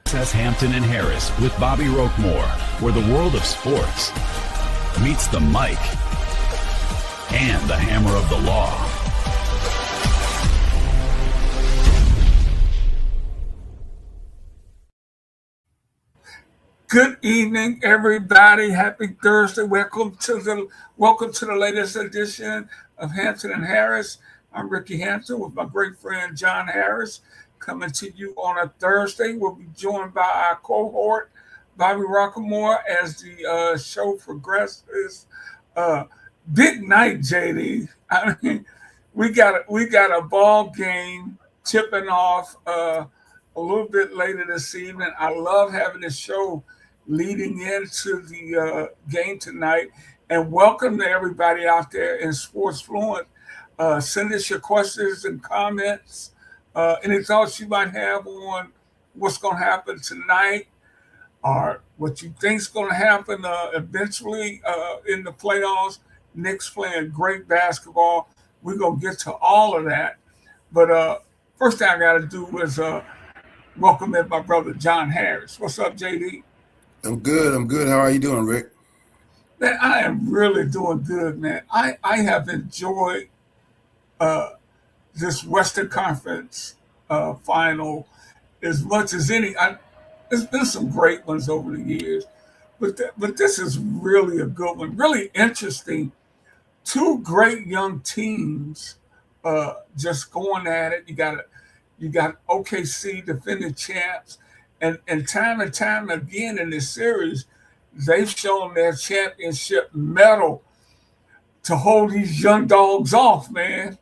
Access Hampton and Harris with Bobbi Roquemore, where the world of sports meets the mic and the hammer of the law. Good evening, everybody. Happy Thursday. Welcome to the latest edition of Hampton and Harris. I'm Rickey Hampton with my great friend John Harris, coming to you on a Thursday. We'll be joined by our cohort, Bobbi Roquemore, as the show progresses. Big night, JD. I mean, we got a ball game tipping off a little bit later this evening. I love having this show leading into the game tonight. And welcome to everybody out there in Sports Fluent. Send us your questions and comments. Any thoughts you might have on what's going to happen tonight or what you think is going to happen eventually in the playoffs. Knicks playing great basketball. We're going to get to all of that. But first thing I got to do is welcome in my brother, John Harris. What's up, JD? I'm good. How are you doing, Rick? Man, I am really doing good, man. I have enjoyed this Western Conference final as much as any. There's been some great ones over the years, but this is really a good one. Really interesting. Two great young teams just going at it. You got OKC, defending champs, and time again in this series, they've shown their championship medal to hold these young dogs off, man.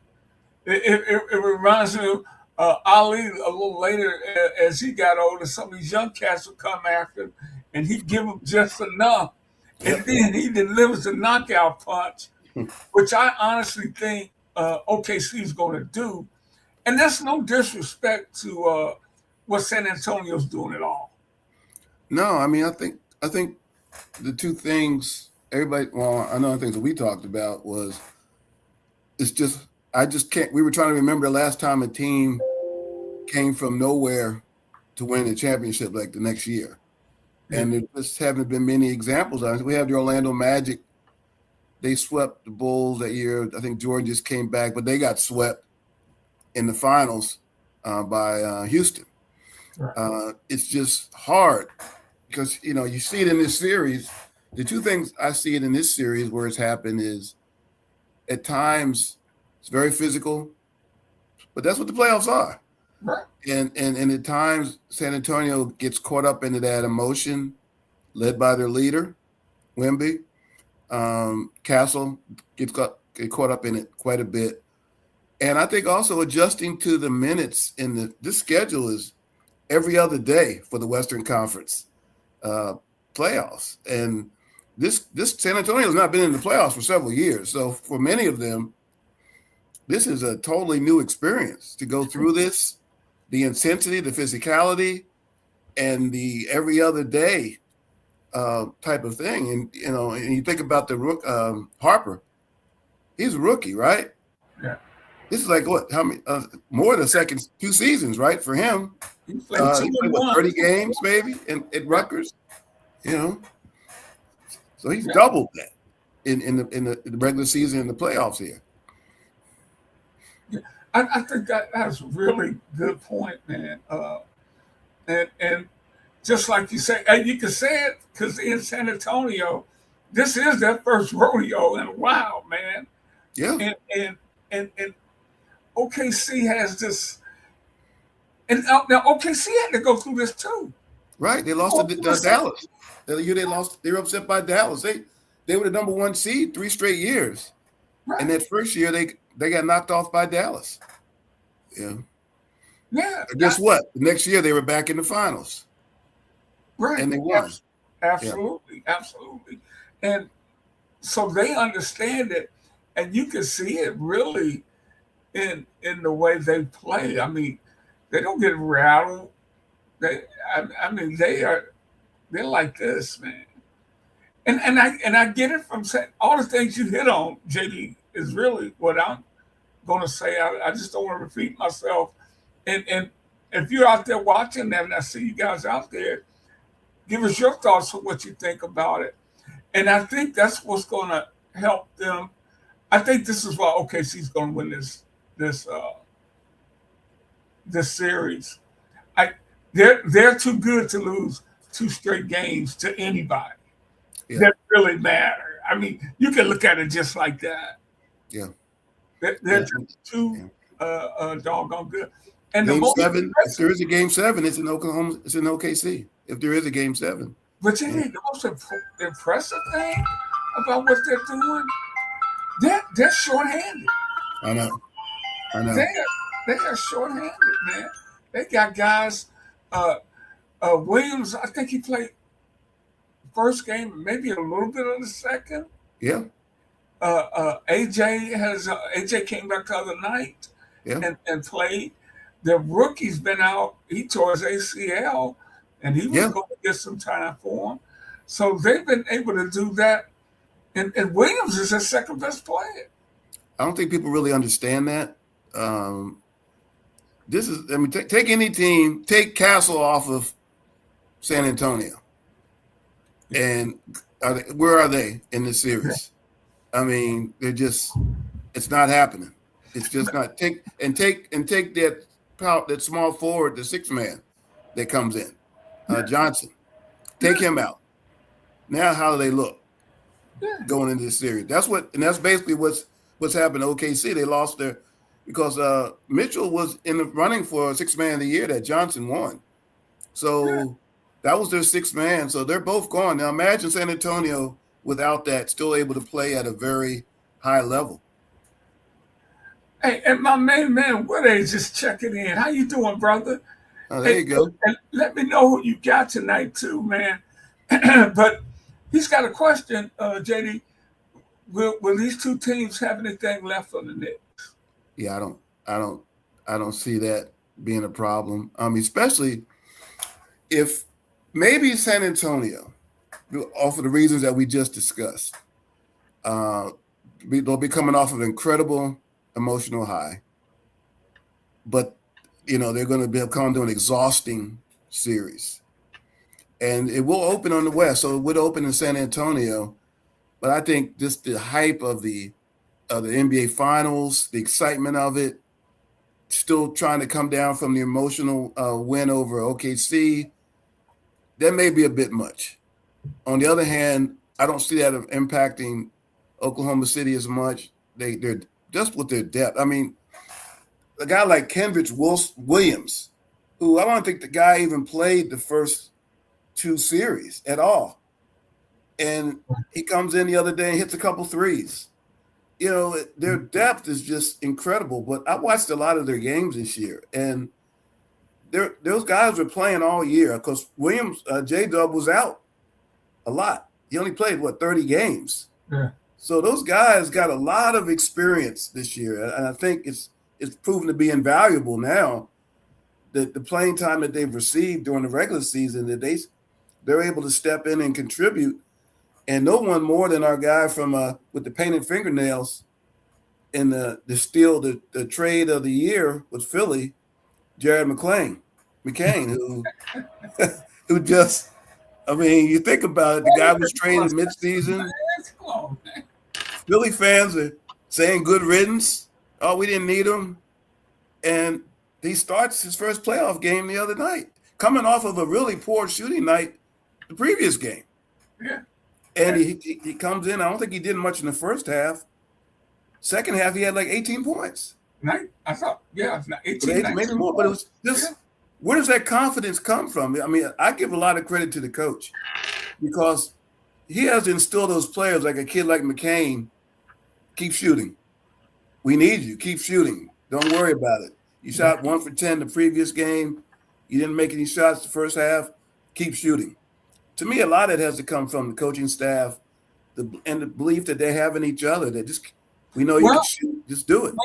It reminds me of Ali a little later as he got older. Some of these young cats would come after him, and he'd give them just enough. And then he delivers a knockout punch, which I honestly think OKC is going to do. And that's no disrespect to what San Antonio's doing at all. No, I mean, I think the two things another things that we talked about was I just can't. We were trying to remember the last time a team came from nowhere to win a championship like the next year. And there just haven't been many examples of it. We have the Orlando Magic. They swept the Bulls that year. I think Jordan just came back, but they got swept in the finals by Houston. Right. It's just hard because, you see it in this series. The two things I see it in this series where it's happened is at times it's very physical, but that's what the playoffs are. Right. And at times San Antonio gets caught up into that emotion led by their leader, Wemby. Castle get caught up in it quite a bit. And I think also adjusting to the minutes in this schedule is every other day for the Western Conference playoffs. And this San Antonio has not been in the playoffs for several years. So for many of them, this is a totally new experience to go through this, the intensity, the physicality, and the every other day type of thing. And, and you think about the Harper, he's a rookie, right? Yeah. This is like what? How many? More than second 2 seasons, right? For him, he played 30 games maybe at Rutgers, So he's doubled that in the regular season and the playoffs here. Yeah, I think that's a really good point, man. And just like you say, and you can say it because in San Antonio, this is their first rodeo in a while, man. Yeah. And OKC has this, and now OKC had to go through this too. Right, they lost to Dallas. The year they lost, they were upset by Dallas. They were the number 1 seed 3 straight years, right. And that first year they got knocked off by Dallas. Yeah. Yeah. But guess what? The next year they were back in the finals. Right. And they won. Absolutely, yeah. Absolutely. And so they understand it, and you can see it really in the way they play. I mean, they don't get rattled. They're like this, man. And I get it from saying all the things you hit on, JD, is really what I'm going to say. I just don't want to repeat myself. And if you're out there watching that, and I see you guys out there, give us your thoughts on what you think about it. And I think that's what's going to help them. I think this is why OKC's going to win this series. They're too good to lose 2 straight games to anybody that really matter. I mean, you can look at it just like that. Yeah, they're too doggone good. And game 7. If there is a game 7, it's in Oklahoma. It's in OKC. If there is a game 7. But you think the most impressive thing about what they're doing, they're shorthanded. I know. They are shorthanded, man. They got guys. Williams, I think he played first game, maybe a little bit of the second. Yeah. AJ came back the other night and played. The rookie's been out. He tore his ACL, and he was going to get some time for him. So they've been able to do that. And Williams is their second best player. I don't think people really understand that. Take any team, take Castle off of San Antonio, and where are they in this series? I mean, it's not happening. It's just not. Take that small forward, the 6th man that comes in, Johnson. Take him out. Now, how do they look going into this series? That's basically what's happened to OKC. They lost because Mitchell was in the running for 6th man of the year that Johnson won. So that was their 6th man. So they're both gone. Now imagine San Antonio without that, still able to play at a very high level. Hey, and my main man, Woody, just checking in. How you doing, brother? Oh, there you go. And let me know who you got tonight too, man. But he's got a question, JD. Will these 2 teams have anything left on the Knicks? Yeah, I don't see that being a problem. Especially if maybe San Antonio, off of the reasons that we just discussed, they'll be coming off of an incredible emotional high, but they're going to be coming to an exhausting series, and it will open on the West, so it would open in San Antonio. But I think just the hype of the NBA Finals, the excitement of it, still trying to come down from the emotional win over OKC, that may be a bit much. On the other hand, I don't see that impacting Oklahoma City as much. They're just with their depth. I mean, a guy like Kendrick Williams, who I don't think the guy even played the first 2 series at all. And he comes in the other day and hits a couple threes. Their depth is just incredible. But I watched a lot of their games this year, and those guys were playing all year because Williams, J-Dub was out a lot. He only played, 30 games. Yeah. So those guys got a lot of experience this year, and I think it's proven to be invaluable now. The playing time that they've received during the regular season, that they're able to step in and contribute. And no one more than our guy from with the painted fingernails in the trade of the year with Philly, Jared McCain, who just, you think about it, the guy was traded midseason. Philly fans are saying good riddance. Oh, we didn't need him. And he starts his first playoff game the other night, coming off of a really poor shooting night the previous game. Yeah. And he comes in. I don't think he did much in the first half. Second half, he had 18 points. I thought, 18, maybe more. But it was just, where does that confidence come from? I give a lot of credit to the coach because he has to instill those players like a kid like McCain. Keep shooting. We need you. Keep shooting. Don't worry about it. You shot 1 for 10 the previous game. You didn't make any shots the first half. Keep shooting. To me, a lot of it has to come from the coaching staff and the belief that they have in each other. That we know you can shoot, just do it.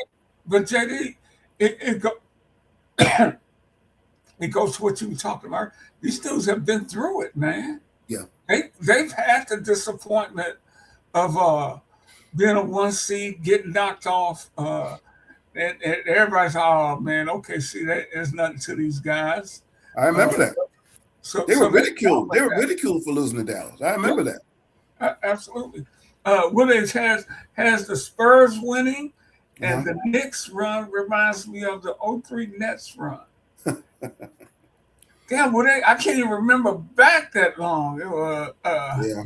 But JD, it goes to what you were talking about. These dudes have been through it, man. Yeah. They've had the disappointment of being a 1 seed, getting knocked off and everybody's, oh man, okay, see, there's nothing to these guys. I remember that. So They were they ridiculed. They were that. ridiculed for losing to Dallas. I remember that. Absolutely. Williams has the Spurs winning, and Uh-huh. the Knicks run reminds me of the '03 Nets run. Damn, I can't even remember back that long. It was, Yeah.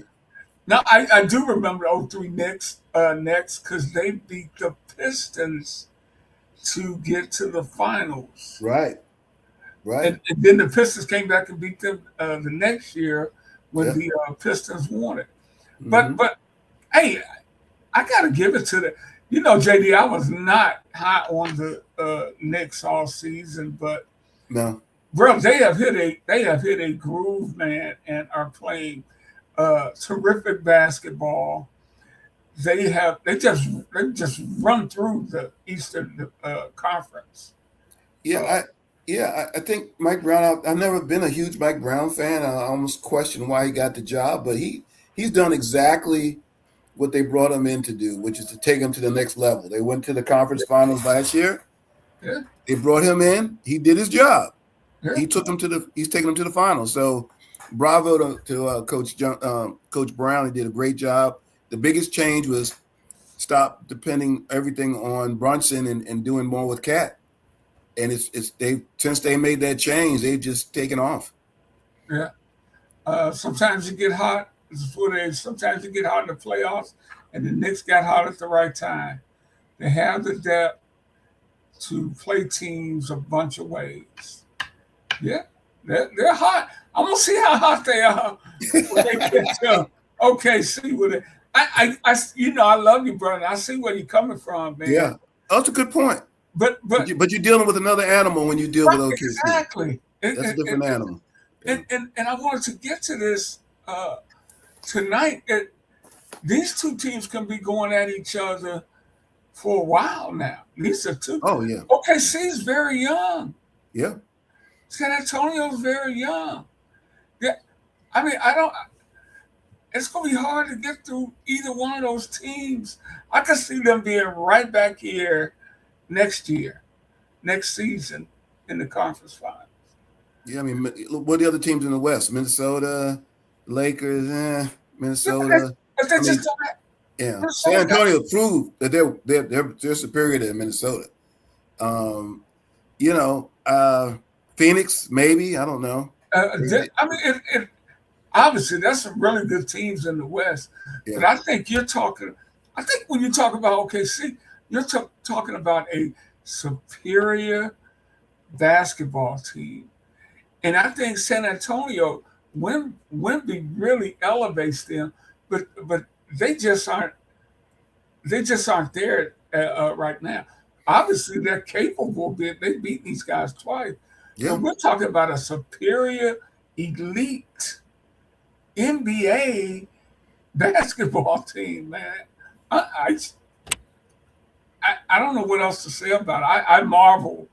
now I do remember the '03 Knicks because they beat the Pistons to get to the finals. Right. Right. And then the Pistons came back and beat them the next year when Yeah. the Pistons won it. Mhm. But hey, I gotta give it to the. You know, JD, I was not high on the Knicks all season, but No. bro, they have hit a groove, man, and are playing terrific basketball. They just run through the Eastern Conference. Yeah. I think Mike Brown. I've never been a huge Mike Brown fan. I almost question why he got the job, but he's done exactly what they brought him in to do, which is to take him to the next level. They went to the conference finals last year. Yeah, They brought him in. He did his job. yeah. He's taking them to the finals. So, bravo to Coach Brown. He did a great job. The biggest change was stop depending everything on Brunson and doing more with Cat. And since they made that change, they've just taken off. Yeah. Sometimes you get hot. This is what it is. Sometimes you get hot in the playoffs, and the Knicks got hot at the right time. They have the depth to play teams a bunch of ways. Yeah, they're hot. I'm gonna see how hot they are when they get to OKC with it. I love you, brother. I see where you're coming from, man. Yeah, that's a good point. But you're dealing with another animal when you deal with OKC. Exactly. That's a different animal. And I wanted to get to this tonight. These two teams can be going at each other for a while now. These are two. Oh yeah. OKC is very young. Yeah. San Antonio's very young. Yeah. I mean, I don't. It's going to be hard to get through either one of those teams. I can see them being right back here next season in the conference finals. Yeah, I mean, what are the other teams in the West? Minnesota, Lakers, Minnesota. But they just don't have, Yeah, Minnesota San Antonio proved that they're superior to Minnesota. Phoenix, maybe, I don't know. I mean, obviously that's some really good teams in the West. Yeah. But I think when you talk about OKC, you're talking about a superior basketball team. And I think San Antonio, Wemby really elevates them, but they just aren't there right now. Obviously, they're capable. They beat these guys twice. Yeah. But we're talking about a superior, elite NBA basketball team, man. I don't know what else to say about it. I marvel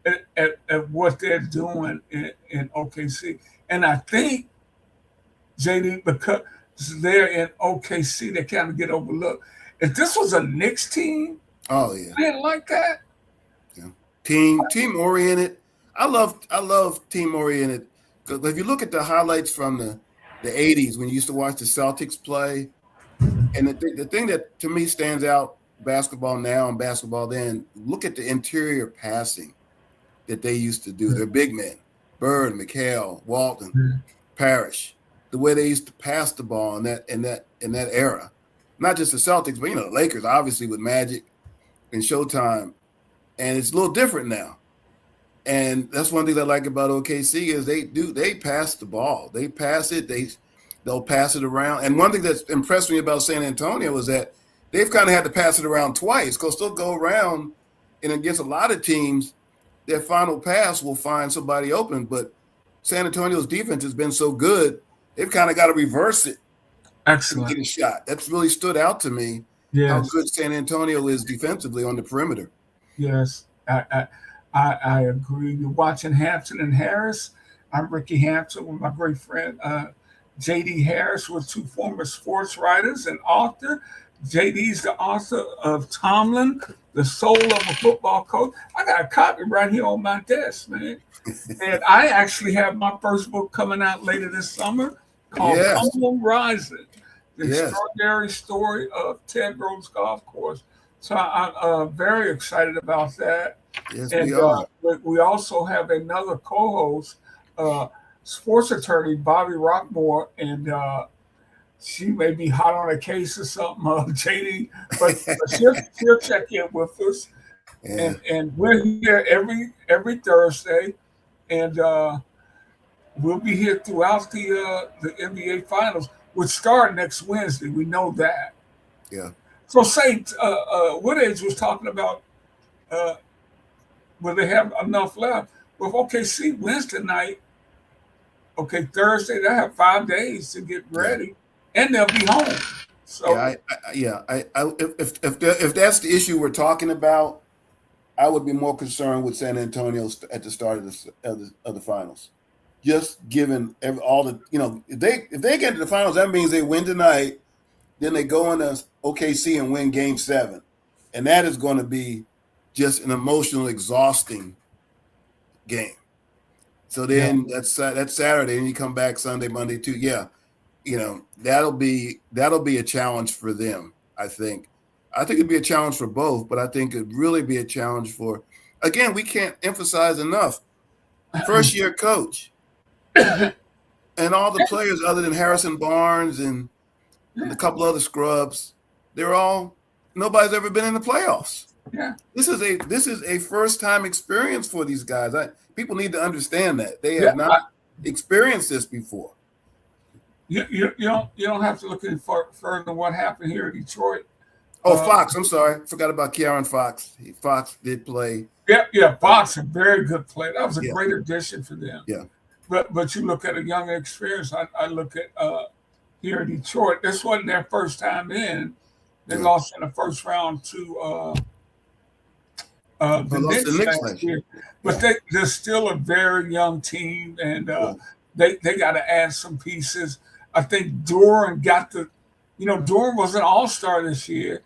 at what they're doing in OKC. And I think, JD, because they're in OKC, they kind of get overlooked. If this was a Knicks team, oh yeah, they didn't like that. Yeah, team oriented. I love team oriented because if you look at the highlights from the '80s when you used to watch the Celtics play, and the thing that to me stands out basketball now and basketball then, look at the interior passing that they used to do. They're big men, Bird, McHale, Walton, Parrish. The way they used to pass the ball in that era, not just the Celtics, but the Lakers, obviously with Magic and Showtime, and it's a little different now. And that's one thing I like about OKC is they pass the ball, they pass it, they'll pass it around. And one thing that's impressed me about San Antonio is that they've kind of had to pass it around twice because they'll go around, and against a lot of teams, their final pass will find somebody open. But San Antonio's defense has been so good, they've kind of got to reverse it. Excellent. To get a shot. That's really stood out to me. Yes. How good San Antonio is defensively on the perimeter. Yes, I agree. You're watching Hampton and Harris. I'm Rickey Hampton with my great friend J.D. Harris. We're two former sports writers and author. JD's the author of Tomlin, The Soul of a Football Coach. I got a copy right here on my desk, man. And I actually have my first book coming out later this summer called Yes. Humble Rising, The Yes. Extraordinary Story of Ted Rhodes Golf Course. So I'm very excited about that. Yes, And we are. we also have another co-host, sports attorney Bobbi Roquemore, and she may be hot on a case or something, JD, but she'll check in with us. Yeah. And we're here every Thursday, and we'll be here throughout the NBA Finals, which start next Wednesday. We know that. Yeah. So, Saint Woodage was talking about will they have enough left? With OKC Wednesday night, okay, Thursday, they have 5 days to get ready, and they'll be home. So, if that's the issue we're talking about, I would be more concerned with San Antonio at the start of the finals. Just given all the, if they get to the finals, that means they win tonight, then they go into OKC and win Game 7, and that is going to be just an emotional, exhausting game. So then that's Saturday, and you come back Sunday, Monday too. Yeah, that'll be a challenge for them. I think it'd be a challenge for both, but I think it'd really be a challenge for. Again, we can't emphasize enough. First year coach, and all the players other than Harrison Barnes and a couple other scrubs, nobody's ever been in the playoffs. Yeah, this is a first time experience for these guys. People need to understand that they have not experienced this before. You don't have to look any further than what happened here in Detroit. Oh, Fox. I'm sorry, forgot about Ke'Aaron Fox. Fox did play. Yeah, Fox a very good player. That was a great addition for them. Yeah, but you look at a young experience. I look at here in Detroit. This wasn't their first time in. They lost in the first round to the Knicks last year. But they're still a very young team, and they got to add some pieces. I think Doran Doran was an all-star this year,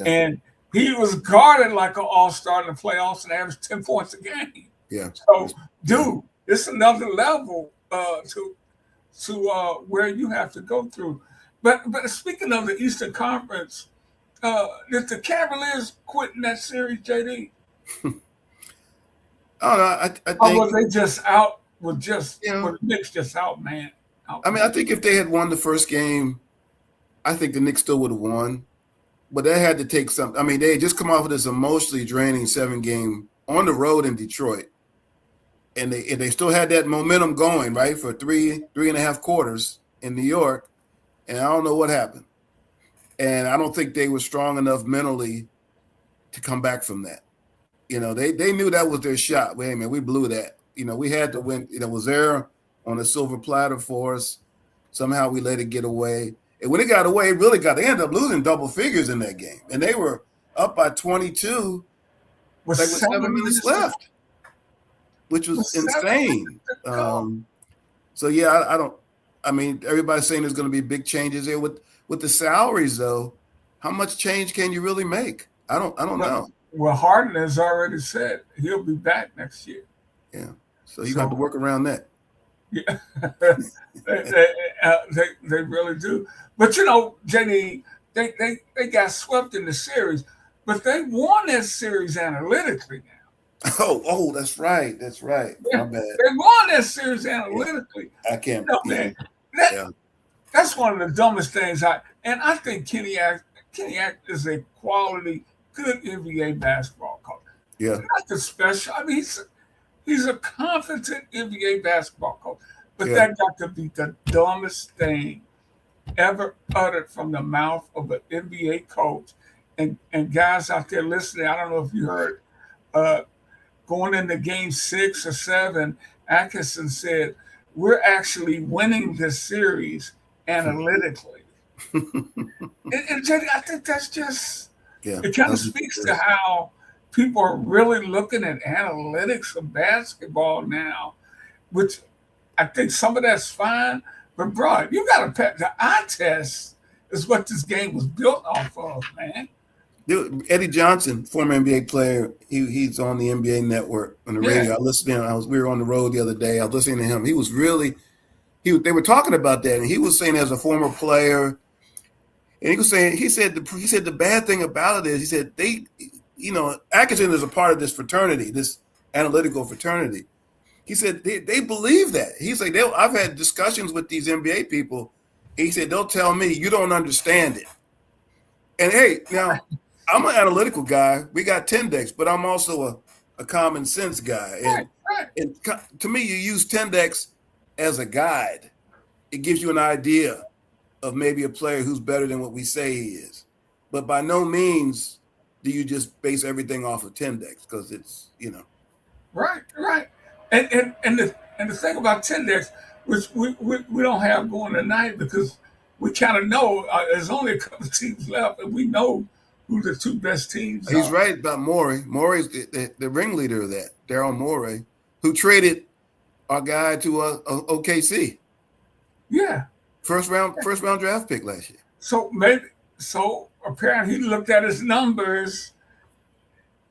and he was guarded like an all-star in the playoffs and averaged 10 points a game. Yeah. So, dude, it's another level to where you have to go through. But speaking of the Eastern Conference, did the Cavaliers quit in that series, JD? I don't know. I think. Or was they just out? Were the Knicks just out, man? I think if they had won the first game, I think the Knicks still would have won. But they had to take something. I mean, they had just come off of this emotionally draining 7-game on the road in Detroit. And they still had that momentum going, right, for three and a half quarters in New York. And I don't know what happened. And I don't think they were strong enough mentally to come back from that. They knew that was their shot. Wait a minute, we blew that. We had to win. It was there on a silver platter for us. Somehow we let it get away. And when it got away, they ended up losing double figures in that game. And they were up by 22 with 7 minutes left, which was insane. Everybody's saying there's going to be big changes there with the salaries, though. How much change can you really make? I don't know. Well, Harden has already said he'll be back next year. Yeah, so you got to work around that. Yeah, they really do. But JD, they got swept in the series, but they won that series analytically now. Oh, that's right. Yeah, my bad. They won that series analytically. I can't. Man, that's one of the dumbest things. I think Kenny Act is a quality, good NBA basketball coach. Yeah, not the special. I mean, he's a competent NBA basketball coach, but that got to be the dumbest thing ever uttered from the mouth of an NBA coach. And guys out there listening, I don't know if you heard, going into Game 6 or 7, Atkinson said, "We're actually winning this series analytically." and Jenny, I think that's just it kind of speaks to how people are really looking at analytics of basketball now, which I think some of that's fine. But bro, you got to the eye test is what this game was built off of, man. Dude, Eddie Johnson, former NBA player, he's on the NBA network on the radio. I listened to him. We were on the road the other day. I was listening to him. He was really they were talking about that, and he was saying as a former player, and he said the bad thing about it is he said Atkinson is a part of this fraternity, this analytical fraternity. He said they believe that. He's like, I've had discussions with these NBA people. He said they'll tell me you don't understand it. And hey, now I'm an analytical guy. We got Tendex, but I'm also a common sense guy. And to me, you use Tendex as a guide. It gives you an idea of maybe a player who's better than what we say he is. But by no means do you just base everything off of Tendex, because it's, Right. And the thing about Tendex, which we don't have going tonight, because we kind of know there's only a couple of teams left, and we know who the two best teams are. He's right about Morey. Morey's the ringleader of that, Daryl Morey, who traded our guy to OKC. Yeah. First round draft pick last year. So apparently he looked at his numbers.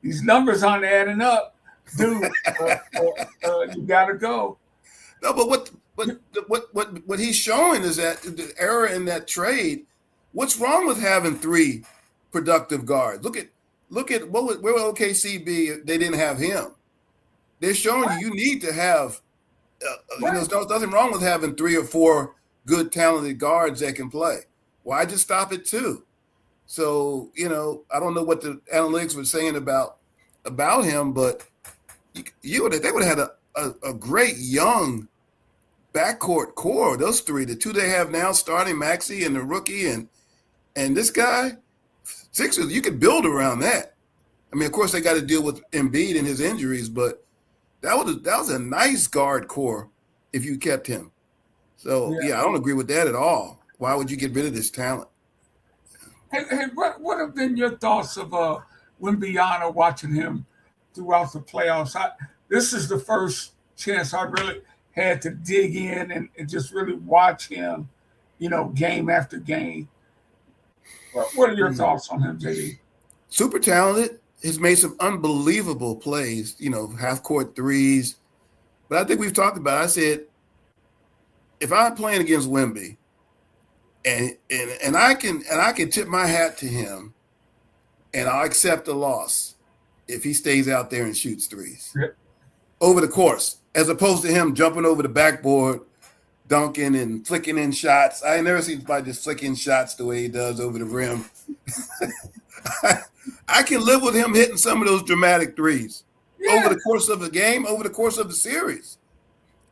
These numbers aren't adding up. Dude, you gotta go. No, but what he's showing is that the error in that trade. What's wrong with having three productive guards? Look at where would OKC be if they didn't have him? They're showing you need to have. There's nothing wrong with having 3 or 4 good, talented guards that can play. Why just stop at 2? So I don't know what the analytics were saying about him, but they would have had a great young backcourt core. Those 3, the 2 they have now starting, Maxey and the rookie, and this guy, Sixers. You could build around that. I mean, of course, they got to deal with Embiid and his injuries, but that was a nice guard core if you kept him. So I don't agree with that at all. Why would you get rid of this talent? Hey, what have been your thoughts of Wembanyama, watching him throughout the playoffs? This is the first chance I really had to dig in and just really watch him, game after game. What are your thoughts on him, JD? Super talented. He's made some unbelievable plays, half-court threes. But I think we've talked about it. I said, if I'm playing against Wemby, and I can tip my hat to him, and I'll accept the loss if he stays out there and shoots threes over the course, as opposed to him jumping over the backboard, dunking and flicking in shots. I ain't never seen anybody just flicking shots the way he does over the rim. I can live with him hitting some of those dramatic threes over the course of the game, over the course of the series.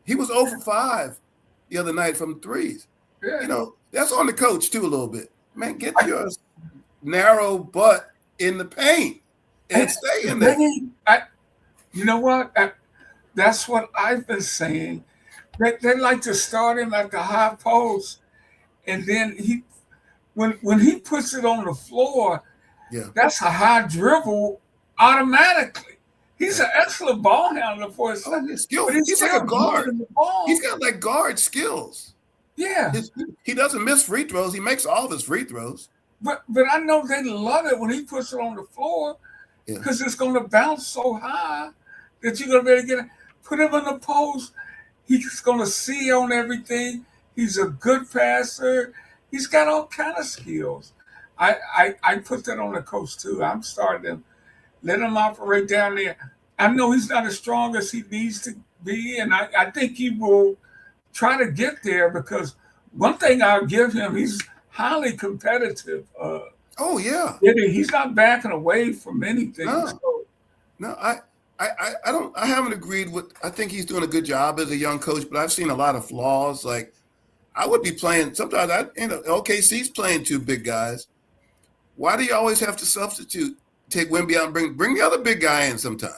He was 0 for 5 the other night from threes. Yeah. That's on the coach too a little bit. Man, get your narrow butt in the paint and stay in there. You know what? That's what I've been saying. They like to start him at the high post, and then when he puts it on the floor, that's a high dribble automatically. He's an excellent ball handler for his skill. He's like a guard. He's got like guard skills. Yeah. He doesn't miss free throws. He makes all of his free throws. But I know they love it when he puts it on the floor, because it's going to bounce so high that you're going to be able to get it. Put him in the post. He's going to see on everything. He's a good passer. He's got all kind of skills. I put that on the coach too. I'm starting to let him operate down there. I know he's not as strong as he needs to be, and I think he will try to get there, because one thing I'll give him, he's highly competitive. He's not backing away from anything. No, I haven't agreed with. I think he's doing a good job as a young coach, but I've seen a lot of flaws. Like, I would be playing sometimes. OKC's playing 2 big guys. Why do you always have to substitute? Take Wemby out and bring the other big guy in sometime.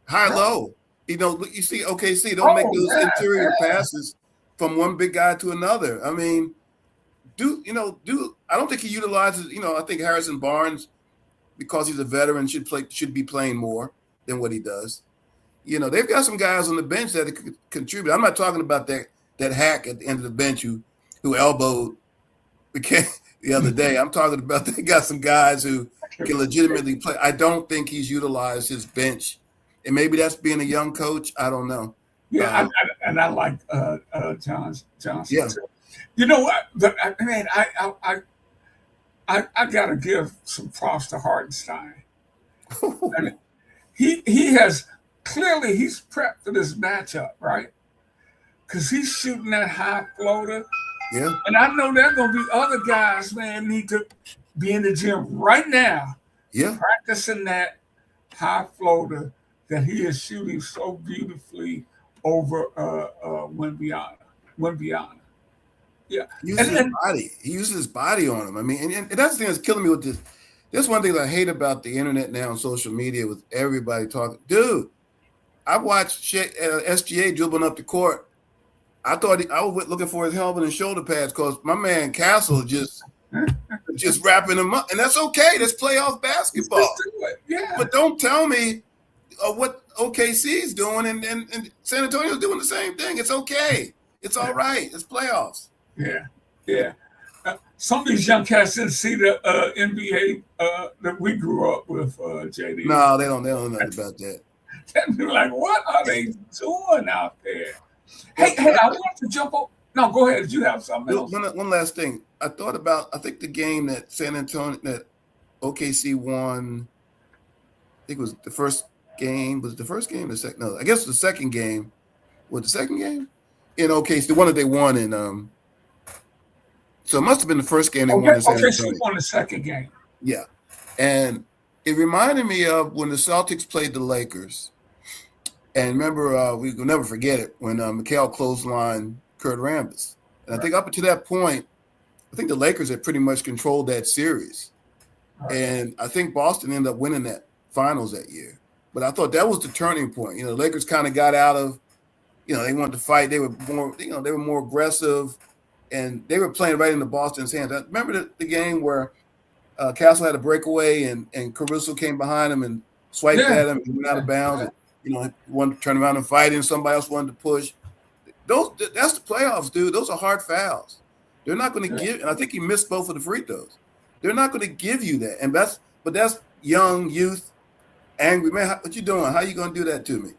High low. You see OKC don't make those interior passes from one big guy to another. I mean, I don't think he utilizes. I think Harrison Barnes, because he's a veteran, should be playing more than what he does. They've got some guys on the bench that could contribute. I'm not talking about that hack at the end of the bench who elbowed the other day. I'm talking about they got some guys who can legitimately play. I don't think he's utilized his bench, and maybe that's being a young coach. I don't know. Yeah, I like Johnson Yeah. too. You know what? But man, I gotta give some props to Hartenstein. I mean, he has clearly he's prepped for this matchup, right? Because he's shooting that high floater. Yeah. And I know there are going to be other guys, man, need to be in the gym right now, Yeah. practicing that high floater that he is shooting so beautifully over Wembyana. Yeah. He uses his body. He uses his body on him. I mean, and that's the thing that's killing me with this. That's one thing that I hate about the internet now and social media with everybody talking. Dude, I watched SGA dribbling up the court. I thought I was looking for his helmet and shoulder pads because my man Castle just wrapping him up, and that's okay. That's playoff basketball. Yeah. But don't tell me what OKC is doing and San Antonio's doing the same thing. It's okay. It's all right. It's playoffs. Yeah. Yeah. Some of these young cats didn't see the NBA that we grew up with, JD. No, they don't know nothing about that. They'd be like, what are they doing out there? Hey, I want to jump up. No, go ahead. Did you have something else? One last thing. I think the game that that OKC won, I think it was the first game. Was it the first game? The second? No, I guess the second game. Was the second game? In OKC, the one that they won in so it must have been the first game they won in San Antonio. OKC won the second game. Yeah. And it reminded me of when the Celtics played the Lakers. And remember, we will never forget it when Mikal clotheslined Kurt Rambis. And I think up until that point, I think the Lakers had pretty much controlled that series. Right. And I think Boston ended up winning that finals that year. But I thought that was the turning point. You know, the Lakers kind of got out of, they wanted to fight. They were more, they were more aggressive. And they were playing right into Boston's hands. I remember the game where Castle had a breakaway and Caruso came behind him and swiped at him and went out of bounds. And, wanted to turn around and fight him. Somebody else wanted to push. That's the playoffs, dude. Those are hard fouls. They're not going to give. And I think he missed both of the free throws. They're not going to give you that. And that's young youth, angry man. What you doing? How you going to do that to me?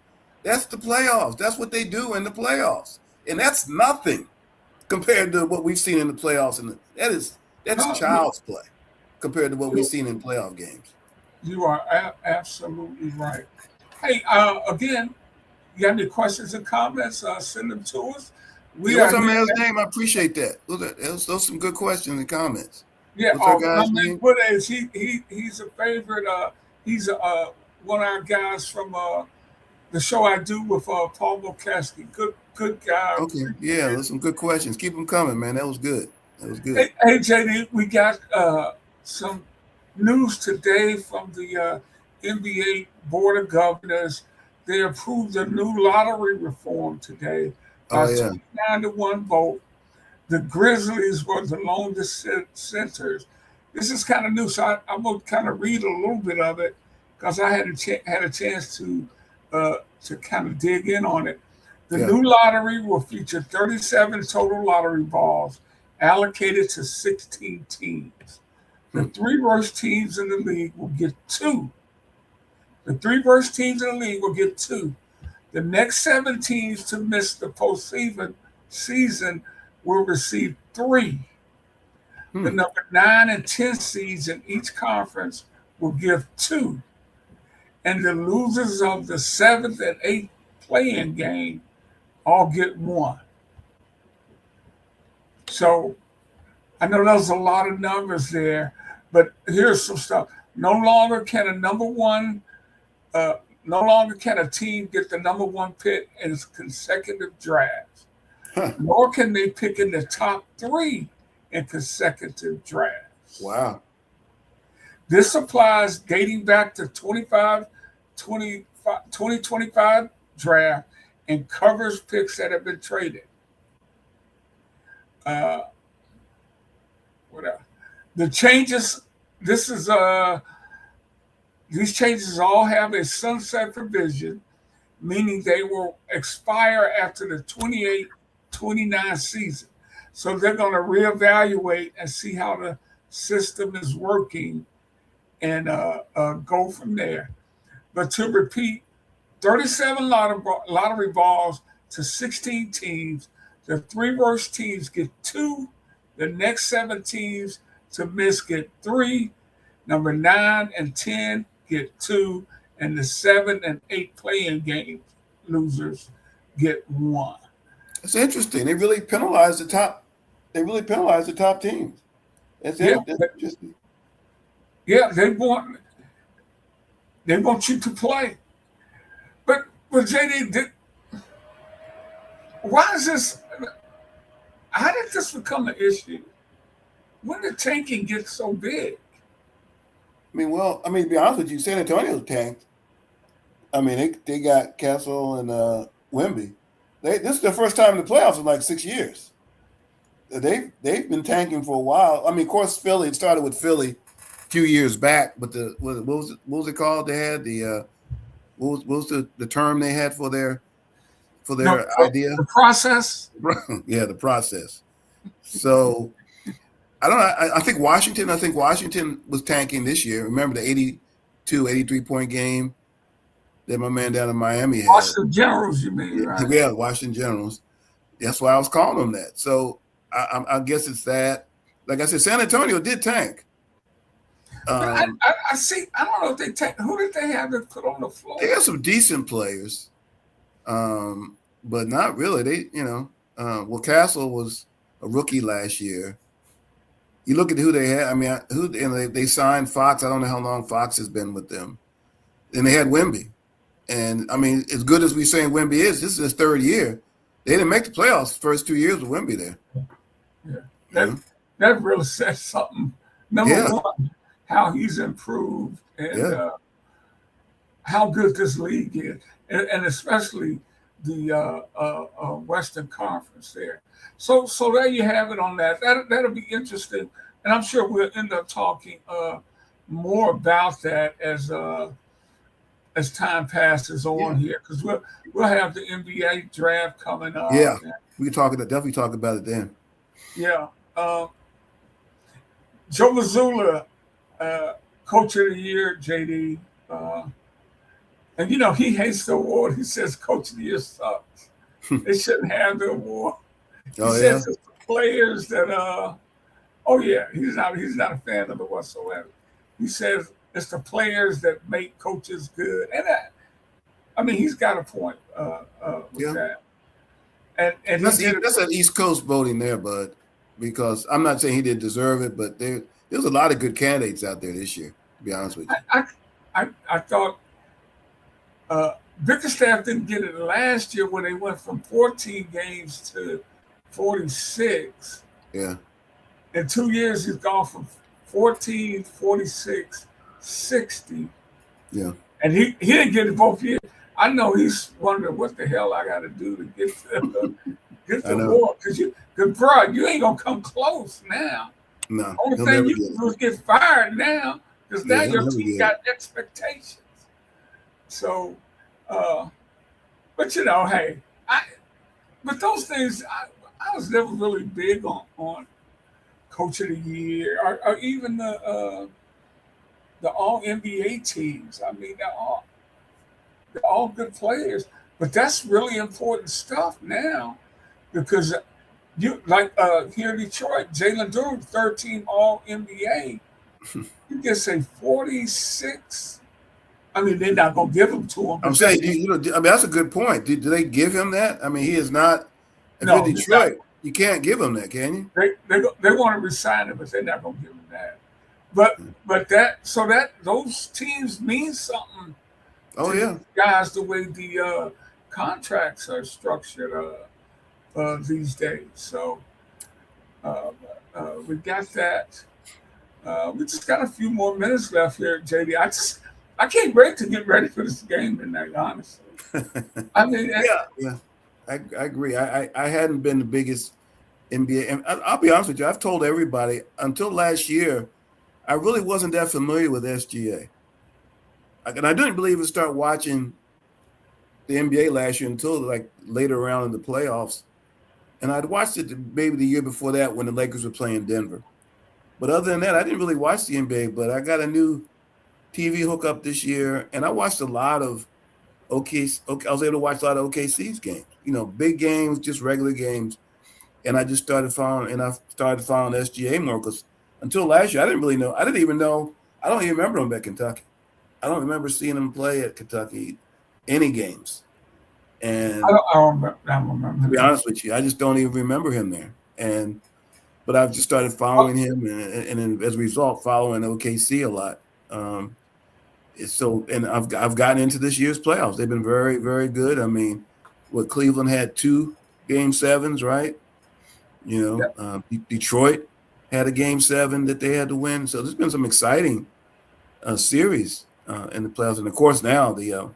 That's the playoffs. That's what they do in the playoffs, and that's nothing compared to what we've seen in the playoffs. And that's child's play compared to what we've seen in playoff games. You are absolutely right. Hey, again, you got any questions and comments? Send them to us. What's our man's name? I appreciate that. Those are some good questions and comments. Yeah, what's our guy's name? What is he's a favorite. He's one of our guys from the show I do with Paul Mokeski. Good guy. Okay, yeah, there's some good questions. Keep them coming, man. That was good. Hey, JD, we got some news today from the NBA Board of Governors. They approved a new lottery reform today. 29-1 vote. The Grizzlies were the lone dissenters. This is kind of new, so I'm going to kind of read a little bit of it because I had a chance to kind of dig in on it. The new lottery will feature 37 total lottery balls allocated to 16 teams. The three worst teams in the league will get 2. The three worst teams in the league will get 2. The next 7 teams to miss the postseason will receive 3. The number 9 and 10 seeds in each conference will give 2. And the losers of the 7th and 8th play-in game all get 1. So I know there's a lot of numbers there, but here's some stuff. No longer can a team get the number 1 pick in consecutive drafts, nor can they pick in the top 3 in consecutive drafts. Wow. This applies dating back to 2025 draft and covers picks that have been traded. What else? The changes, these changes all have a sunset provision, meaning they will expire after the 28-29 season. So they're going to reevaluate and see how system is working and go from there. But to repeat, 37 lottery balls to 16 teams. The 3 worst teams get 2. The next 7 teams to miss get 3. Number 9 and 10 get 2. And the 7 and 8 play-in game losers get 1. It's interesting. They really penalize the top. They really penalize the top teams. That's interesting. Yeah, they want you to play. But JD, why is this? How did this become an issue? When did tanking get so big? I mean, to be honest with you, San Antonio tanked. I mean, they got Castle and Wemby. This is their first time in the playoffs in like 6 years. They've been tanking for a while. I mean, of course, Philly. It started with Philly a few years back, but what was it called? They had what was the term they had for their idea? The process. Yeah, the process. So I don't know. I think Washington was tanking this year. Remember the 82, 83-point game that my man down in Miami had. Washington Generals, you mean, right? Yeah, Washington Generals. That's why I was calling them that. So I guess it's that. Like I said, San Antonio did tank. I see. I don't know if they tank. Who did they have to put on the floor? They got some decent players, but not really. Castle was a rookie last year. You look at who they had. I mean, they signed Fox. I don't know how long Fox has been with them. And they had Wemby. And, I mean, as good as we saying Wemby is, this is his 3rd year. They didn't make the playoffs the first 2 years with Wemby there. Yeah. That really says something. Number one, how he's improved and how good this league is. And especially the Western Conference there. So there you have it on that. That'll be interesting. And I'm sure we'll end up talking more about that as time passes on here, because we'll have the NBA draft coming up. Yeah, we can definitely talk about it then. Yeah, Joe Mazzulla, Coach of the Year, JD, and he hates the award. He says Coach of the Year sucks. They shouldn't have the award. He says it's the players that he's not a fan of it whatsoever. He says it's the players that make coaches good. And he's got a point with that. And that's an East Coast voting there, bud, because I'm not saying he didn't deserve it, but there's a lot of good candidates out there this year, to be honest with you. I thought Bickerstaff didn't get it last year when they went from 14 games to 46. Yeah. In 2 years, he's gone from 14, 46, 60. Yeah. And he didn't get it both years. I know he's wondering what the hell I got to do to get the award. Because, bro, you ain't going to come close now. No. Only thing you can do is get fired now, because now your team got expectations. So, but hey, but those things, I was never really big on Coach of the Year or even the All NBA teams. I mean, they're all good players, but that's really important stuff now, because you here in Detroit, Jalen Duren, 13 All NBA. You get say 46. I mean, they're not gonna give him to him. I'm saying, that's a good point. Do they give him that? I mean, he is not. If you're Detroit, you can't give him that, can you? They want to resign him, but they're not gonna give him that. But those teams mean something. Oh yeah, guys, the way the contracts are structured these days. So we got that. We just got a few more minutes left here, JD. I can't wait to get ready for this game tonight, honestly. I mean, I agree. I hadn't been the biggest NBA, and I'll be honest with you. I've told everybody until last year, I really wasn't that familiar with SGA. And I didn't believe it start watching the NBA last year until like later around in the playoffs. And I'd watched it maybe the year before that when the Lakers were playing Denver. But other than that, I didn't really watch the NBA. But I got a new TV hookup this year, and I watched a lot of I was able to watch a lot of OKC's games. Big games, just regular games. And I started following SGA more because until last year, I didn't really know. I didn't even know. I don't even remember him at Kentucky. I don't remember seeing him play at Kentucky any games. And I don't remember. To be honest with you, I just don't even remember him there. But I've just started following him, and as a result, following OKC a lot. And I've gotten into this year's playoffs. They've been very, very good. I mean, Cleveland had 2 Game 7s, right? Detroit had a Game 7 that they had to win. So there's been some exciting series in the playoffs, and of course now the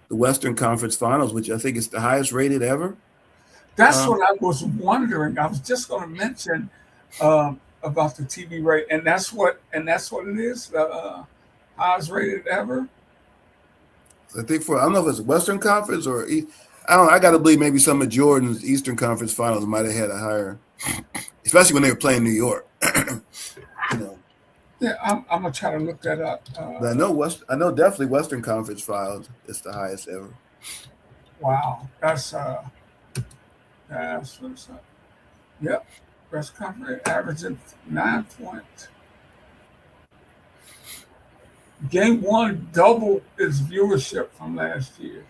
Western Conference Finals, which I think is the highest rated ever. That's what I was wondering. I was just going to mention about the TV rate, and that's what it is. The highest rated ever. I think I don't know if it's Western Conference or I got to believe maybe some of Jordan's Eastern Conference Finals might have had a higher, especially when they were playing New York. Yeah, I'm gonna try to look that up. But I know definitely Western Conference Finals is the highest ever. Wow, that's what's up. Yep, West Conference averaging 9 points. Game 1 doubled its viewership from last year.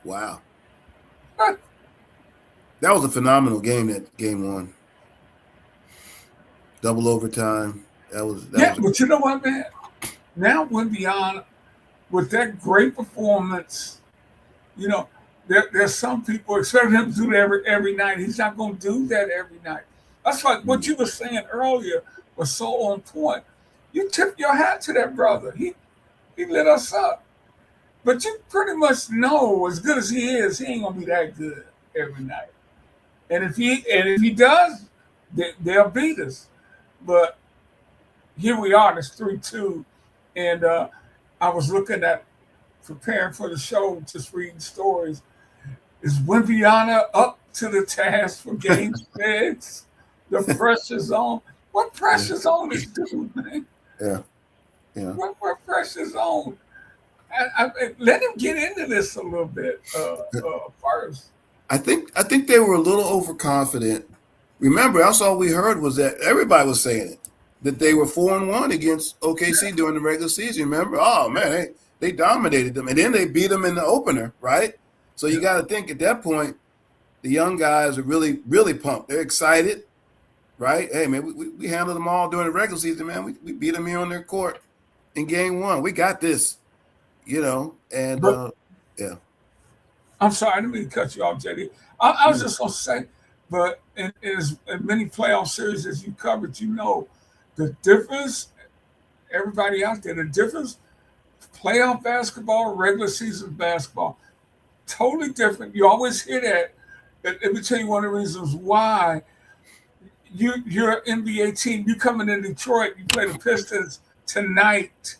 Wow. That was a phenomenal game, that Game 1. Double overtime. But you know what, man? Now we're beyond with that great performance. There's some people expect him to do that every night. He's not going to do that every night. That's like what you were saying earlier was so on point. You tip your hat to that brother. He lit us up. But you pretty much know, as good as he is, he ain't gonna be that good every night. And if he does, they'll beat us. But here we are. It's 3-2, and I was looking at preparing for the show, just reading stories. Is Wimbiana up to the task for Game 6? The pressure's on. What pressure's on this dude, man? Yeah. What pressure's on? Let him get into this a little bit first. I think they were a little overconfident. Remember, that's all we heard was that everybody was saying it, that they were 4-1 against OKC during the regular season. Remember? Oh man, they dominated them, and then they beat them in the opener, right? So you got to think at that point, the young guys are really, really pumped. They're excited, right? Hey man, we handled them all during the regular season, man. We beat them here on their court in Game 1. We got this, and yeah. I'm sorry, I didn't mean to cut you off, JD. I was just going to say, but in as many playoff series as you covered, the difference, everybody out there, the difference, playoff basketball, regular season basketball, totally different. You always hear that. Let me tell you one of the reasons why you're an NBA team. You coming in Detroit, you play the Pistons tonight.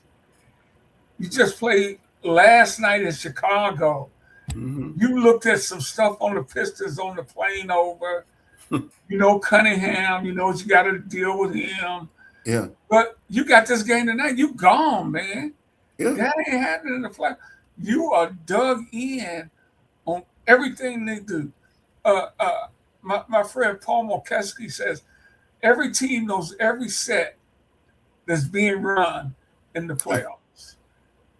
You just played last night in Chicago. Mm-hmm. You looked at some stuff on the Pistons on the plane over. Cunningham, what you got to deal with him. Yeah. But you got this game tonight. You gone, man. Yeah. That ain't happening in the play. You are dug in on everything they do. My friend Paul Mulkeski says every team knows every set that's being run in the playoffs.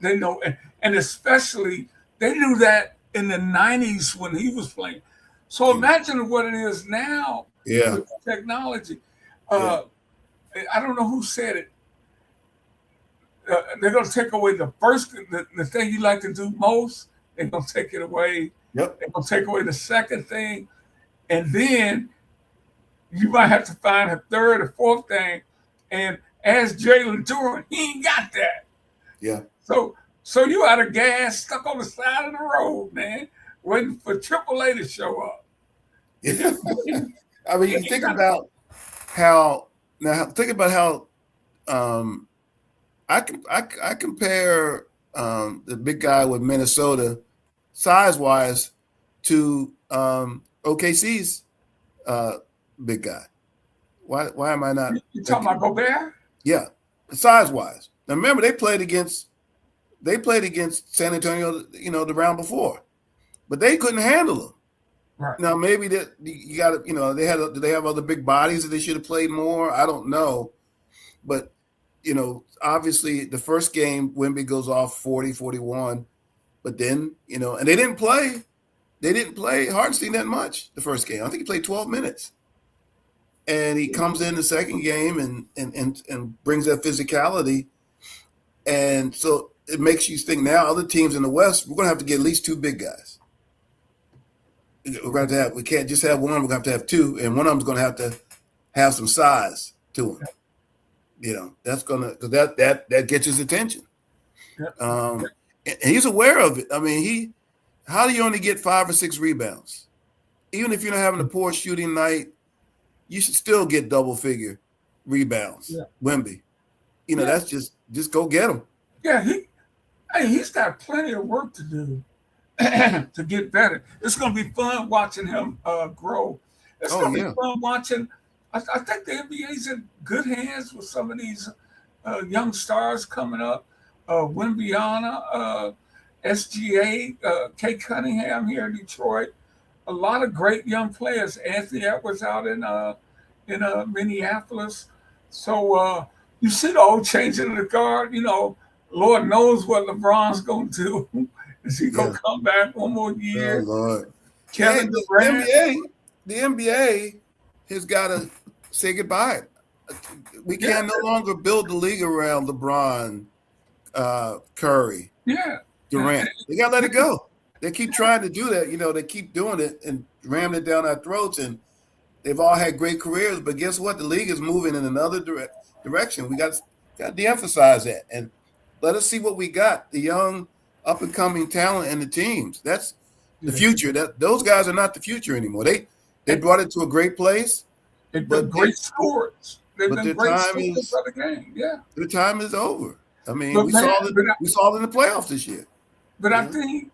They know, and especially they knew that in the 90s when he was playing. So imagine what it is now with technology. I don't know who said it. They're going to take away the thing you like to do most. They're going to take it away. Yep. They're going to take away the second thing. And then you might have to find a third or fourth thing. And as Jalen Duran, he ain't got that. Yeah. So you out of gas, stuck on the side of the road, man, waiting for AAA to show up. Yeah. I mean, you think about how I compare the big guy with Minnesota size-wise to OKC's big guy. Why am I not? You talking about Gobert? Yeah, size wise. Now remember, they played against San Antonio, the round before, but they couldn't handle them. Right. Now maybe that you got to, do they have other big bodies that they should have played more? I don't know, but obviously the first game Wemby goes off 40, 41, but then and they didn't play Hartenstein that much the first game. I think he played 12 minutes, and he comes in the second game and brings that physicality, and so it makes you think now other teams in the West, we're going to have to get at least two big guys. We can't just have one. We're going to have two, and one of them's going to have some size to him. That's gonna, because that gets his attention. And he's aware of it. I mean, how do you only get 5 or 6 rebounds? Even if you're not having a poor shooting night, you should still get double figure rebounds. Yeah. Wemby, that's just go get him. Yeah, he's got plenty of work to do to get better. It's going to be fun watching him grow. It's going to be fun watching. I think the NBA's in good hands with some of these young stars coming up. Wembyana, SGA, Kate Cunningham here in Detroit. A lot of great young players. Anthony Edwards out in Minneapolis. So you see the old changing of the guard. Lord knows what LeBron's going to do. Is he going to come back one more year? Oh, Lord. Kevin Durant. The NBA has got to say goodbye. We can no longer build the league around LeBron, Curry, Durant. They got to let it go. They keep trying to do that. They keep doing it and ramming it down our throats. And they've all had great careers. But guess what? The league is moving in another direction. We got to de-emphasize that and let us see what we got. The young, up-and-coming talent and the teams. That's the future. Those guys are not the future anymore. They brought it to a great place. They've been great stewards. They've been great stewards of the game. Yeah. The time is over. I mean, we saw it in the playoffs this year. But I think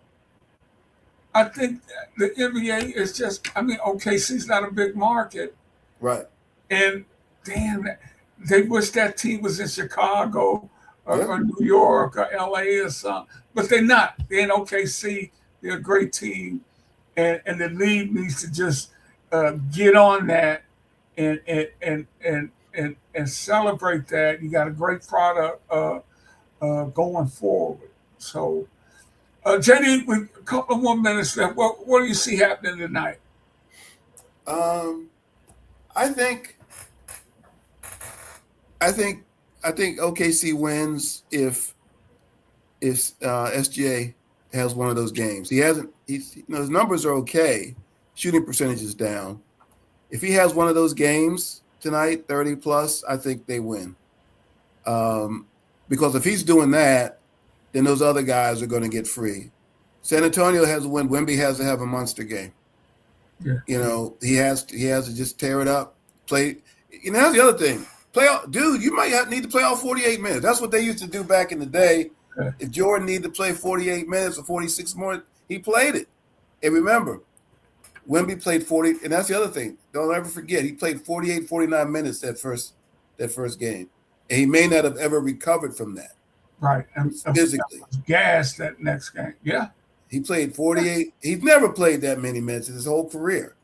the NBA is just, OKC's not a big market. Right. And damn, they wish that team was in Chicago or New York or LA or something. But they're not. They're in OKC. They're a great team. And the league needs to just get on that and celebrate that. You got a great product going forward. So, JD, with a couple more minutes left, what do you see happening tonight? I think OKC wins if SGA has one of those games. His numbers are okay. Shooting percentage is down. If he has one of those games tonight, 30 plus, I think they win. Because if he's doing that, then those other guys are going to get free. San Antonio has to win. Wemby has to have a monster game. Yeah. He has to just tear it up. Play. That's the other thing. You might need to play all 48 minutes. That's what they used to do back in the day. Okay. If Jordan needed to play 48 minutes or 46 more, he played it. And remember, Wemby played 40, and that's the other thing. Don't ever forget, he played 48, 49 minutes that first game. And he may not have ever recovered from that. Right. And physically. Was gassed that next game. Yeah. He played 48. He's never played that many minutes in his whole career.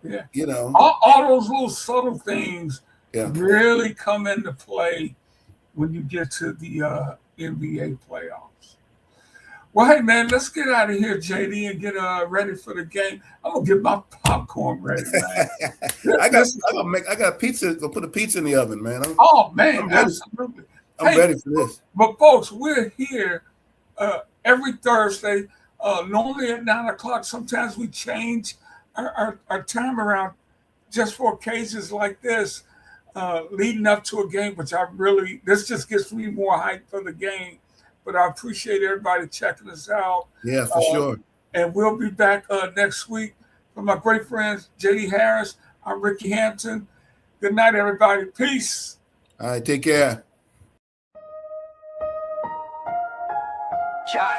Yeah. All those little subtle things really come into play when you get to the NBA playoffs. Well, hey, man, let's get out of here, JD, and get ready for the game. I'm going to get my popcorn ready, man. I got pizza. Go put a pizza in the oven, man. I'm absolutely. I'm ready for this. But, folks, we're here every Thursday, normally at 9 o'clock. Sometimes we change our time around just for occasions like this, leading up to a game, which this just gets me more hyped for the game. But I appreciate everybody checking us out. Yeah, for sure. And we'll be back next week. For my great friends, J.D. Harris, I'm Rickey Hampton. Good night, everybody. Peace. All right, take care. Chai.